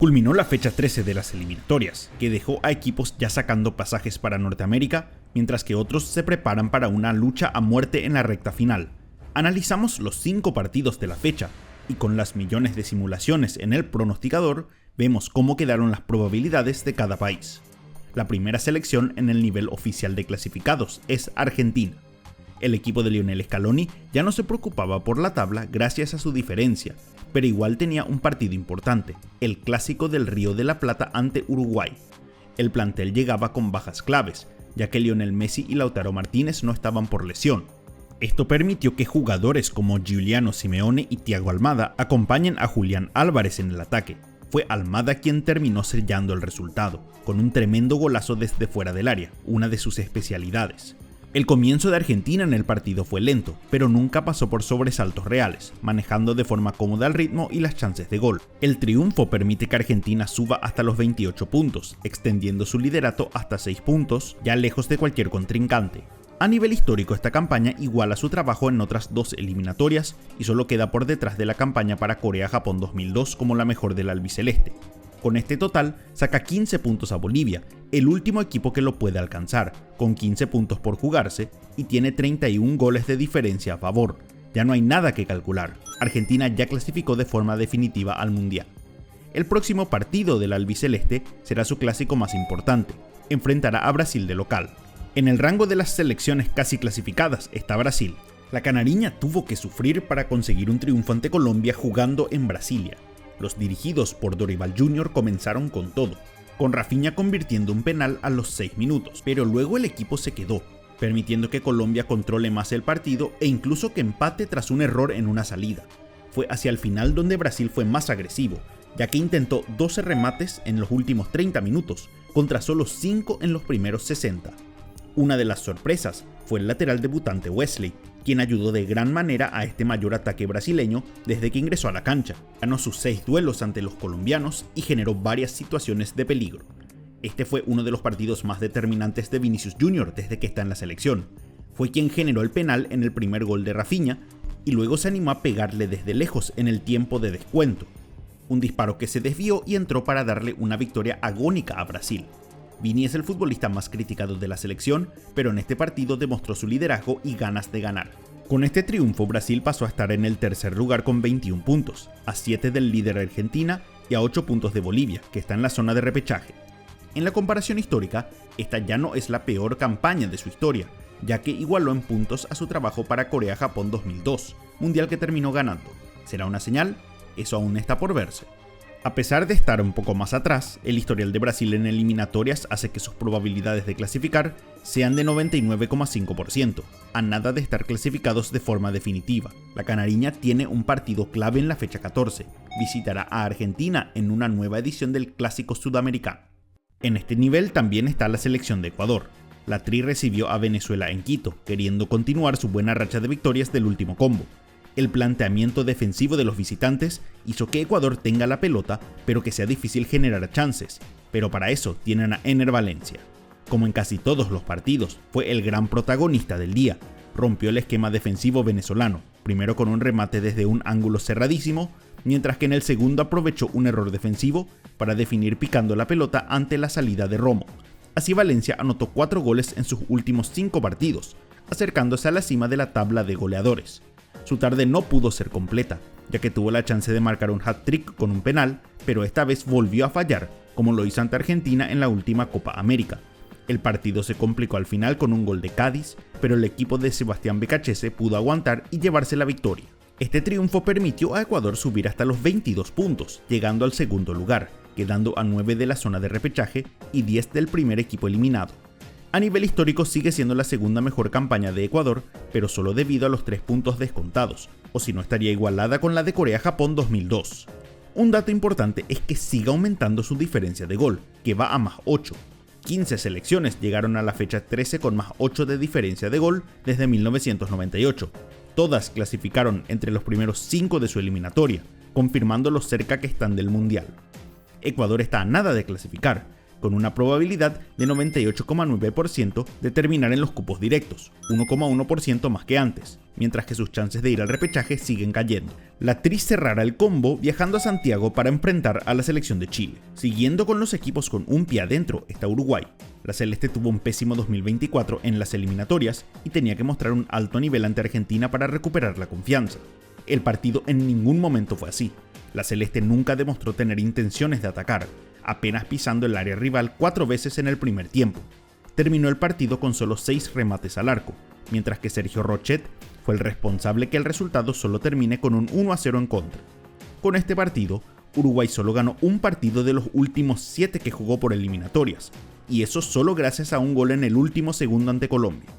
Culminó la fecha 13 de las eliminatorias, que dejó a equipos ya sacando pasajes para Norteamérica, mientras que otros se preparan para una lucha a muerte en la recta final. Analizamos los 5 partidos de la fecha, y con las millones de simulaciones en el pronosticador, vemos cómo quedaron las probabilidades de cada país. La primera selección en el nivel oficial de clasificados es Argentina. El equipo de Lionel Scaloni ya no se preocupaba por la tabla gracias a su diferencia, pero igual tenía un partido importante, el clásico del Río de la Plata ante Uruguay. El plantel llegaba con bajas claves, ya que Lionel Messi y Lautaro Martínez no estaban por lesión. Esto permitió que jugadores como Giuliano Simeone y Thiago Almada acompañen a Julián Álvarez en el ataque. Fue Almada quien terminó sellando el resultado, con un tremendo golazo desde fuera del área, una de sus especialidades. El comienzo de Argentina en el partido fue lento, pero nunca pasó por sobresaltos reales, manejando de forma cómoda el ritmo y las chances de gol. El triunfo permite que Argentina suba hasta los 28 puntos, extendiendo su liderato hasta 6 puntos, ya lejos de cualquier contrincante. A nivel histórico, esta campaña iguala su trabajo en otras 2 eliminatorias y solo queda por detrás de la campaña para Corea-Japón 2002 como la mejor del albiceleste. Con este total, saca 15 puntos a Bolivia, el último equipo que lo puede alcanzar, con 15 puntos por jugarse, y tiene 31 goles de diferencia a favor. Ya no hay nada que calcular. Argentina ya clasificó de forma definitiva al Mundial. El próximo partido del albiceleste será su clásico más importante. Enfrentará a Brasil de local. En el rango de las selecciones casi clasificadas está Brasil. La canariña tuvo que sufrir para conseguir un triunfo ante Colombia jugando en Brasilia. Los dirigidos por Dorival Jr. comenzaron con todo, con Rafinha convirtiendo un penal a los 6 minutos, pero luego el equipo se quedó, permitiendo que Colombia controle más el partido e incluso que empate tras un error en una salida. Fue hacia el final donde Brasil fue más agresivo, ya que intentó 12 remates en los últimos 30 minutos, contra solo 5 en los primeros 60. Una de las sorpresas fue el lateral debutante Wesley, quien ayudó de gran manera a este mayor ataque brasileño desde que ingresó a la cancha. Ganó sus 6 duelos ante los colombianos y generó varias situaciones de peligro. Este fue uno de los partidos más determinantes de Vinicius Jr. desde que está en la selección. Fue quien generó el penal en el primer gol de Rafinha y luego se animó a pegarle desde lejos en el tiempo de descuento. Un disparo que se desvió y entró para darle una victoria agónica a Brasil. Vini es el futbolista más criticado de la selección, pero en este partido demostró su liderazgo y ganas de ganar. Con este triunfo, Brasil pasó a estar en el tercer lugar con 21 puntos, a 7 del líder Argentina y a 8 puntos de Bolivia, que está en la zona de repechaje. En la comparación histórica, esta ya no es la peor campaña de su historia, ya que igualó en puntos a su trabajo para Corea-Japón 2002, mundial que terminó ganando. ¿Será una señal? Eso aún está por verse. A pesar de estar un poco más atrás, el historial de Brasil en eliminatorias hace que sus probabilidades de clasificar sean de 99,5%, a nada de estar clasificados de forma definitiva. La canariña tiene un partido clave en la fecha 14, visitará a Argentina en una nueva edición del Clásico Sudamericano. En este nivel también está la selección de Ecuador. La Tri recibió a Venezuela en Quito, queriendo continuar su buena racha de victorias del último combo. El planteamiento defensivo de los visitantes hizo que Ecuador tenga la pelota, pero que sea difícil generar chances, pero para eso tienen a Ener Valencia. Como en casi todos los partidos, fue el gran protagonista del día, rompió el esquema defensivo venezolano, primero con un remate desde un ángulo cerradísimo, mientras que en el segundo aprovechó un error defensivo para definir picando la pelota ante la salida de Romo. Así Valencia anotó 4 goles en sus últimos 5 partidos, acercándose a la cima de la tabla de goleadores. Su tarde no pudo ser completa, ya que tuvo la chance de marcar un hat-trick con un penal, pero esta vez volvió a fallar, como lo hizo ante Argentina en la última Copa América. El partido se complicó al final con un gol de Cádiz, pero el equipo de Sebastián Becachese pudo aguantar y llevarse la victoria. Este triunfo permitió a Ecuador subir hasta los 22 puntos, llegando al segundo lugar, quedando a 9 de la zona de repechaje y 10 del primer equipo eliminado. A nivel histórico sigue siendo la segunda mejor campaña de Ecuador, pero solo debido a los 3 puntos descontados, o si no estaría igualada con la de Corea-Japón 2002. Un dato importante es que sigue aumentando su diferencia de gol, que va a más 8. 15 selecciones llegaron a la fecha 13 con más 8 de diferencia de gol desde 1998. Todas clasificaron entre los primeros 5 de su eliminatoria, confirmando lo cerca que están del Mundial. Ecuador está a nada de clasificar, con una probabilidad de 98,9% de terminar en los cupos directos, 1,1% más que antes, mientras que sus chances de ir al repechaje siguen cayendo. La Tri cerrará el combo viajando a Santiago para enfrentar a la selección de Chile. Siguiendo con los equipos con un pie adentro está Uruguay. La Celeste tuvo un pésimo 2024 en las eliminatorias y tenía que mostrar un alto nivel ante Argentina para recuperar la confianza. El partido en ningún momento fue así. La Celeste nunca demostró tener intenciones de atacar, apenas pisando el área rival 4 veces en el primer tiempo. Terminó el partido con solo 6 remates al arco, mientras que Sergio Rochet fue el responsable que el resultado solo termine con un 1-0 en contra. Con este partido, Uruguay solo ganó un partido de los últimos 7 que jugó por eliminatorias, y eso solo gracias a un gol en el último segundo ante Colombia.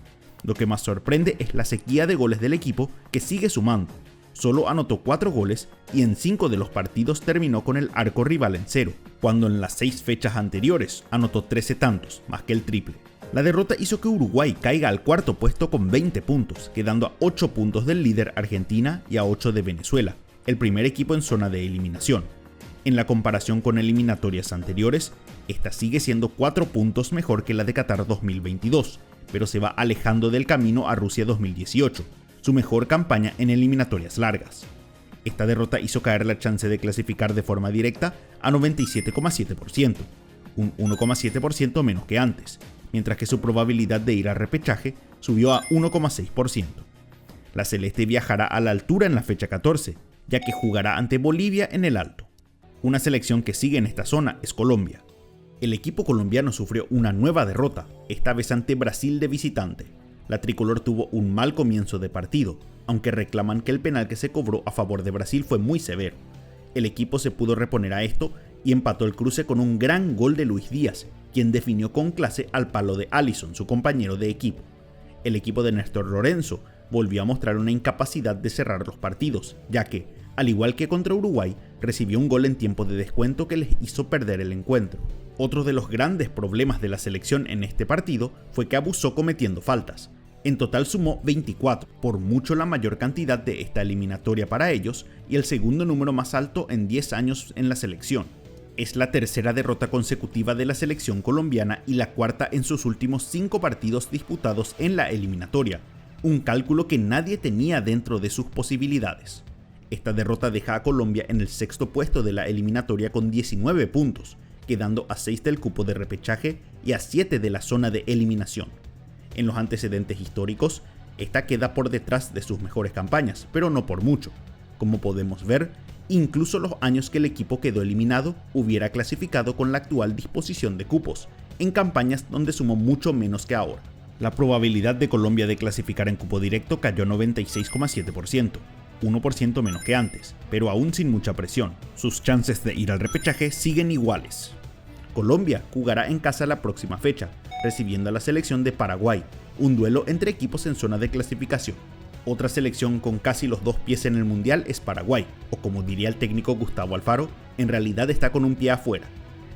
Lo que más sorprende es la sequía de goles del equipo, que sigue sumando. Solo anotó 4 goles y en 5 de los partidos terminó con el arco rival en 0, cuando en las 6 fechas anteriores anotó 13 tantos, más que el triple. La derrota hizo que Uruguay caiga al cuarto puesto con 20 puntos, quedando a 8 puntos del líder Argentina y a 8 de Venezuela, el primer equipo en zona de eliminación. En la comparación con eliminatorias anteriores, esta sigue siendo 4 puntos mejor que la de Qatar 2022, pero se va alejando del camino a Rusia 2018, su mejor campaña en eliminatorias largas. Esta derrota hizo caer la chance de clasificar de forma directa a 97,7%, un 1,7% menos que antes, mientras que su probabilidad de ir al repechaje subió a 1,6%. La Celeste viajará a la altura en la fecha 14, ya que jugará ante Bolivia en el Alto. Una selección que sigue en esta zona es Colombia. El equipo colombiano sufrió una nueva derrota, esta vez ante Brasil de visitante. La tricolor tuvo un mal comienzo de partido, aunque reclaman que el penal que se cobró a favor de Brasil fue muy severo. El equipo se pudo reponer a esto y empató el cruce con un gran gol de Luis Díaz, quien definió con clase al palo de Alisson, su compañero de equipo. El equipo de Néstor Lorenzo volvió a mostrar una incapacidad de cerrar los partidos, ya que, al igual que contra Uruguay, recibió un gol en tiempo de descuento que les hizo perder el encuentro. Otro de los grandes problemas de la selección en este partido fue que abusó cometiendo faltas. En total sumó 24, por mucho la mayor cantidad de esta eliminatoria para ellos y el segundo número más alto en 10 años en la selección. Es la tercera derrota consecutiva de la selección colombiana y la cuarta en sus últimos 5 partidos disputados en la eliminatoria, un cálculo que nadie tenía dentro de sus posibilidades. Esta derrota deja a Colombia en el sexto puesto de la eliminatoria con 19 puntos, quedando a 6 del cupo de repechaje y a 7 de la zona de eliminación. En los antecedentes históricos, esta queda por detrás de sus mejores campañas, pero no por mucho. Como podemos ver, incluso los años que el equipo quedó eliminado hubiera clasificado con la actual disposición de cupos, en campañas donde sumó mucho menos que ahora. La probabilidad de Colombia de clasificar en cupo directo cayó a 96,7%, 1% menos que antes, pero aún sin mucha presión. Sus chances de ir al repechaje siguen iguales. Colombia jugará en casa la próxima fecha, recibiendo a la selección de Paraguay, un duelo entre equipos en zona de clasificación. Otra selección con casi los 2 pies en el mundial es Paraguay, o como diría el técnico Gustavo Alfaro, en realidad está con un pie afuera.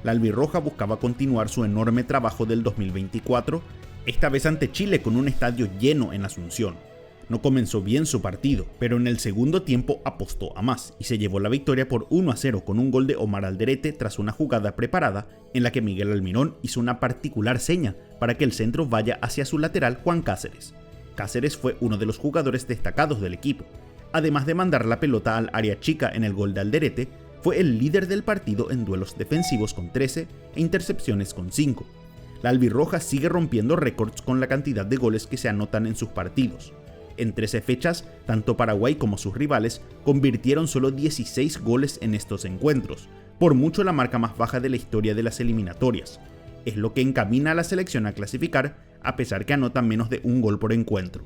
La albirroja buscaba continuar su enorme trabajo del 2024, esta vez ante Chile con un estadio lleno en Asunción. No comenzó bien su partido, pero en el segundo tiempo apostó a más y se llevó la victoria por 1-0 con un gol de Omar Alderete tras una jugada preparada en la que Miguel Almirón hizo una particular seña para que el centro vaya hacia su lateral Juan Cáceres. Cáceres fue uno de los jugadores destacados del equipo. Además de mandar la pelota al área chica en el gol de Alderete, fue el líder del partido en duelos defensivos con 13 e intercepciones con 5. La albirroja sigue rompiendo récords con la cantidad de goles que se anotan en sus partidos. En 13 fechas, tanto Paraguay como sus rivales convirtieron solo 16 goles en estos encuentros, por mucho la marca más baja de la historia de las eliminatorias. Es lo que encamina a la selección a clasificar, a pesar que anota menos de un gol por encuentro.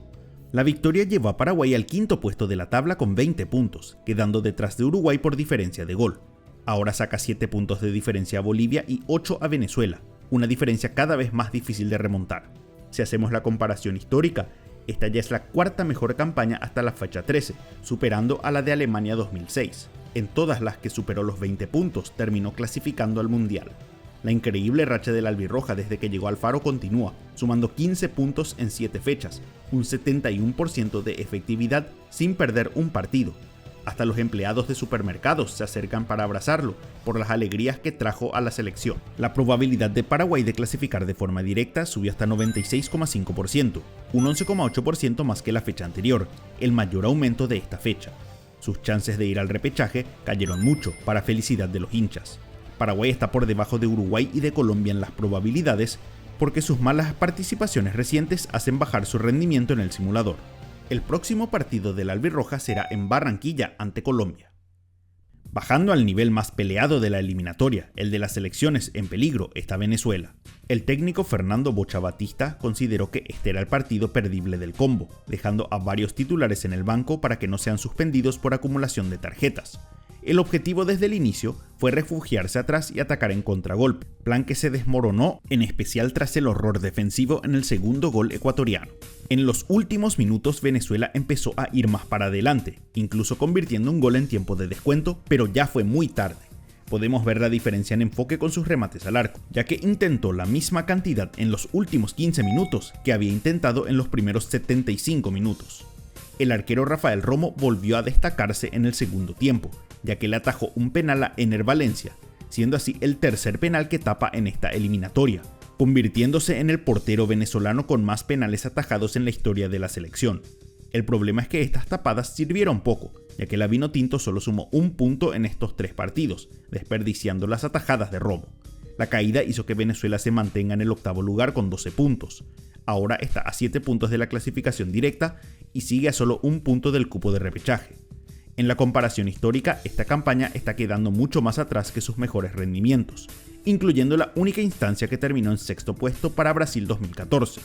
La victoria llevó a Paraguay al quinto puesto de la tabla con 20 puntos, quedando detrás de Uruguay por diferencia de gol. Ahora saca 7 puntos de diferencia a Bolivia y 8 a Venezuela, una diferencia cada vez más difícil de remontar. Si hacemos la comparación histórica, esta ya es la cuarta mejor campaña hasta la fecha 13, superando a la de Alemania 2006. En todas las que superó los 20 puntos, terminó clasificando al Mundial. La increíble racha del albirroja desde que llegó Alfaro continúa, sumando 15 puntos en 7 fechas, un 71% de efectividad sin perder un partido. Hasta los empleados de supermercados se acercan para abrazarlo por las alegrías que trajo a la selección. La probabilidad de Paraguay de clasificar de forma directa subió hasta 96,5%, un 11,8% más que la fecha anterior, el mayor aumento de esta fecha. Sus chances de ir al repechaje cayeron mucho, para felicidad de los hinchas. Paraguay está por debajo de Uruguay y de Colombia en las probabilidades, porque sus malas participaciones recientes hacen bajar su rendimiento en el simulador. El próximo partido del albirroja será en Barranquilla ante Colombia. Bajando al nivel más peleado de la eliminatoria, el de las selecciones en peligro, está Venezuela. El técnico Fernando Bocha Batista consideró que este era el partido perdible del combo, dejando a varios titulares en el banco para que no sean suspendidos por acumulación de tarjetas. El objetivo desde el inicio fue refugiarse atrás y atacar en contragolpe, plan que se desmoronó en especial tras el horror defensivo en el segundo gol ecuatoriano. En los últimos minutos Venezuela empezó a ir más para adelante, incluso convirtiendo un gol en tiempo de descuento, pero ya fue muy tarde. Podemos ver la diferencia en enfoque con sus remates al arco, ya que intentó la misma cantidad en los últimos 15 minutos que había intentado en los primeros 75 minutos. El arquero Rafael Romo volvió a destacarse en el segundo tiempo, ya que le atajó un penal a Ener Valencia, siendo así el tercer penal que tapa en esta eliminatoria, convirtiéndose en el portero venezolano con más penales atajados en la historia de la selección. El problema es que estas tapadas sirvieron poco, ya que la Vinotinto solo sumó un punto en estos 3 partidos, desperdiciando las atajadas de Romo. La caída hizo que Venezuela se mantenga en el octavo lugar con 12 puntos. Ahora está a 7 puntos de la clasificación directa y sigue a solo un punto del cupo de repechaje. En la comparación histórica, esta campaña está quedando mucho más atrás que sus mejores rendimientos, incluyendo la única instancia que terminó en sexto puesto para Brasil 2014.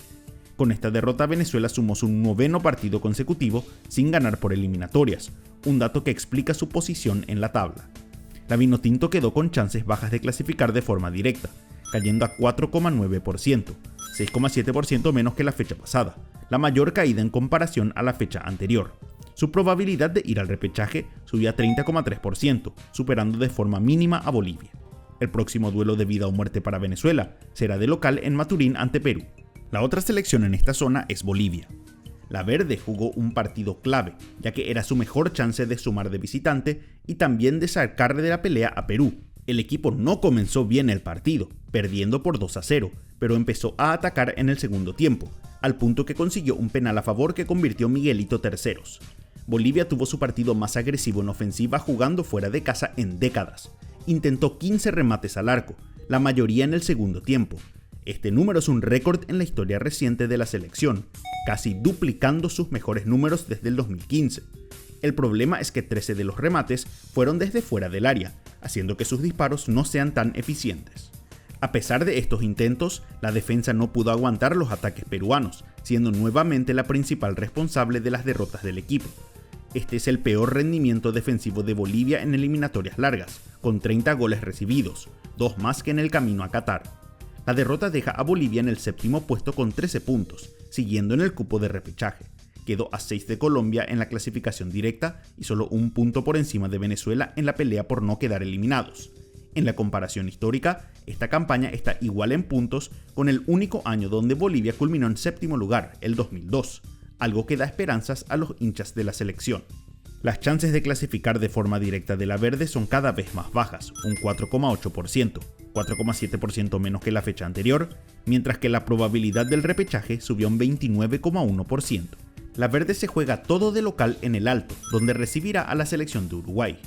Con esta derrota, Venezuela sumó su 9º partido consecutivo sin ganar por eliminatorias, un dato que explica su posición en la tabla. La Vinotinto quedó con chances bajas de clasificar de forma directa, cayendo a 4,9%, 6,7% menos que la fecha pasada, la mayor caída en comparación a la fecha anterior. Su probabilidad de ir al repechaje subió a 30,3%, superando de forma mínima a Bolivia. El próximo duelo de vida o muerte para Venezuela será de local en Maturín ante Perú. La otra selección en esta zona es Bolivia. La verde jugó un partido clave, ya que era su mejor chance de sumar de visitante y también de sacarle de la pelea a Perú. El equipo no comenzó bien el partido, perdiendo por 2-0, pero empezó a atacar en el segundo tiempo, al punto que consiguió un penal a favor que convirtió Miguelito terceros. Bolivia tuvo su partido más agresivo en ofensiva jugando fuera de casa en décadas. Intentó 15 remates al arco, la mayoría en el segundo tiempo. Este número es un récord en la historia reciente de la selección, casi duplicando sus mejores números desde el 2015. El problema es que 13 de los remates fueron desde fuera del área, haciendo que sus disparos no sean tan eficientes. A pesar de estos intentos, la defensa no pudo aguantar los ataques peruanos, siendo nuevamente la principal responsable de las derrotas del equipo. Este es el peor rendimiento defensivo de Bolivia en eliminatorias largas, con 30 goles recibidos, 2 más que en el camino a Qatar. La derrota deja a Bolivia en el séptimo puesto con 13 puntos, siguiendo en el cupo de repechaje. Quedó a 6 de Colombia en la clasificación directa y solo un punto por encima de Venezuela en la pelea por no quedar eliminados. En la comparación histórica, esta campaña está igual en puntos con el único año donde Bolivia culminó en séptimo lugar, el 2002, algo que da esperanzas a los hinchas de la selección. Las chances de clasificar de forma directa de la verde son cada vez más bajas, un 4,8%, 4,7% menos que la fecha anterior, mientras que la probabilidad del repechaje subió a un 29,1%. La verde se juega todo de local en el Alto, donde recibirá a la selección de Uruguay.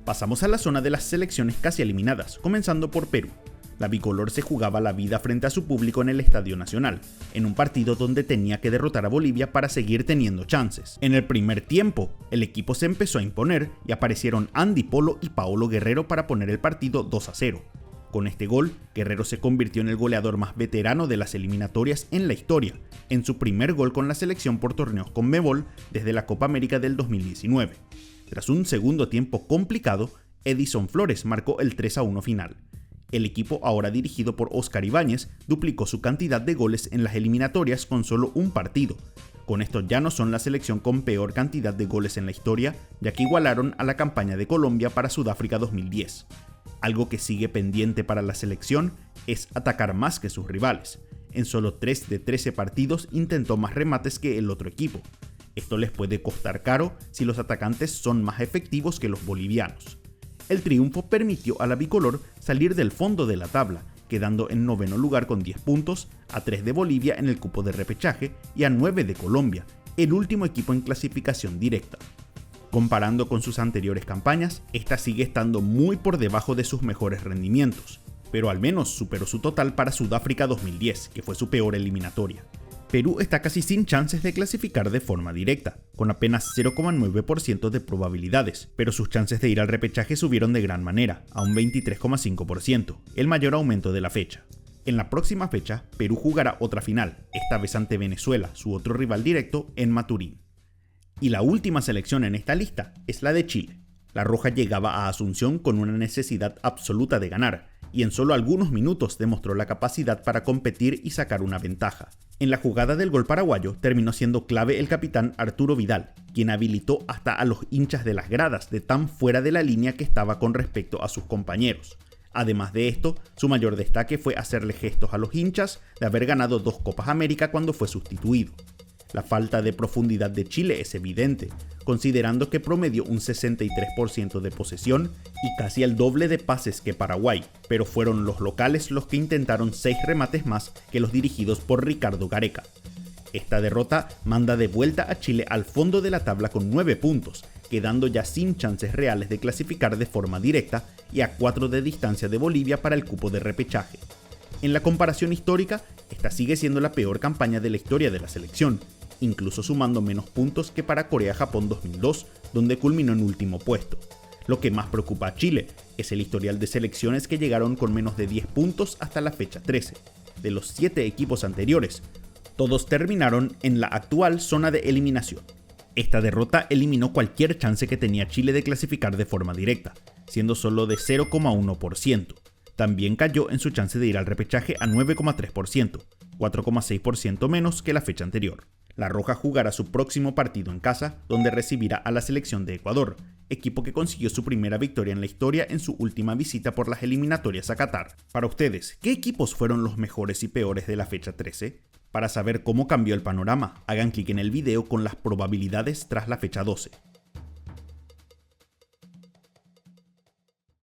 Pasamos a la zona de las selecciones casi eliminadas, comenzando por Perú. La bicolor se jugaba la vida frente a su público en el Estadio Nacional, en un partido donde tenía que derrotar a Bolivia para seguir teniendo chances. En el primer tiempo, el equipo se empezó a imponer y aparecieron Andy Polo y Paolo Guerrero para poner el partido 2-0. Con este gol, Guerrero se convirtió en el goleador más veterano de las eliminatorias en la historia, en su primer gol con la selección por torneos Conmebol desde la Copa América del 2019. Tras un segundo tiempo complicado, Edison Flores marcó el 3-1 final. El equipo, ahora dirigido por Oscar Ibáñez, duplicó su cantidad de goles en las eliminatorias con solo un partido. Con esto ya no son la selección con peor cantidad de goles en la historia, ya que igualaron a la campaña de Colombia para Sudáfrica 2010. Algo que sigue pendiente para la selección es atacar más que sus rivales. En solo 3 de 13 partidos intentó más remates que el otro equipo. Esto les puede costar caro si los atacantes son más efectivos que los bolivianos. El triunfo permitió a la bicolor salir del fondo de la tabla, quedando en noveno lugar con 10 puntos, a 3 de Bolivia en el cupo de repechaje y a 9 de Colombia, el último equipo en clasificación directa. Comparando con sus anteriores campañas, esta sigue estando muy por debajo de sus mejores rendimientos, pero al menos superó su total para Sudáfrica 2010, que fue su peor eliminatoria. Perú está casi sin chances de clasificar de forma directa, con apenas 0,9% de probabilidades, pero sus chances de ir al repechaje subieron de gran manera, a un 23,5%, el mayor aumento de la fecha. En la próxima fecha, Perú jugará otra final, esta vez ante Venezuela, su otro rival directo, en Maturín. Y la última selección en esta lista es la de Chile. La Roja llegaba a Asunción con una necesidad absoluta de ganar, y en solo algunos minutos demostró la capacidad para competir y sacar una ventaja. En la jugada del gol paraguayo terminó siendo clave el capitán Arturo Vidal, quien habilitó hasta a los hinchas de las gradas de tan fuera de la línea que estaba con respecto a sus compañeros. Además de esto, su mayor destaque fue hacerle gestos a los hinchas de haber ganado 2 Copas América cuando fue sustituido. La falta de profundidad de Chile es evidente, considerando que promedió un 63% de posesión y casi el doble de pases que Paraguay, pero fueron los locales los que intentaron 6 remates más que los dirigidos por Ricardo Gareca. Esta derrota manda de vuelta a Chile al fondo de la tabla con 9 puntos, quedando ya sin chances reales de clasificar de forma directa y a 4 de distancia de Bolivia para el cupo de repechaje. En la comparación histórica, esta sigue siendo la peor campaña de la historia de la selección, incluso sumando menos puntos que para Corea-Japón 2002, donde culminó en último puesto. Lo que más preocupa a Chile es el historial de selecciones que llegaron con menos de 10 puntos hasta la fecha 13. De los 7 equipos anteriores, todos terminaron en la actual zona de eliminación. Esta derrota eliminó cualquier chance que tenía Chile de clasificar de forma directa, siendo solo de 0,1%. También cayó en su chance de ir al repechaje a 9,3%, 4,6% menos que la fecha anterior. La Roja jugará su próximo partido en casa, donde recibirá a la selección de Ecuador, equipo que consiguió su primera victoria en la historia en su última visita por las eliminatorias a Qatar. Para ustedes, ¿qué equipos fueron los mejores y peores de la fecha 13? Para saber cómo cambió el panorama, hagan clic en el video con las probabilidades tras la fecha 12.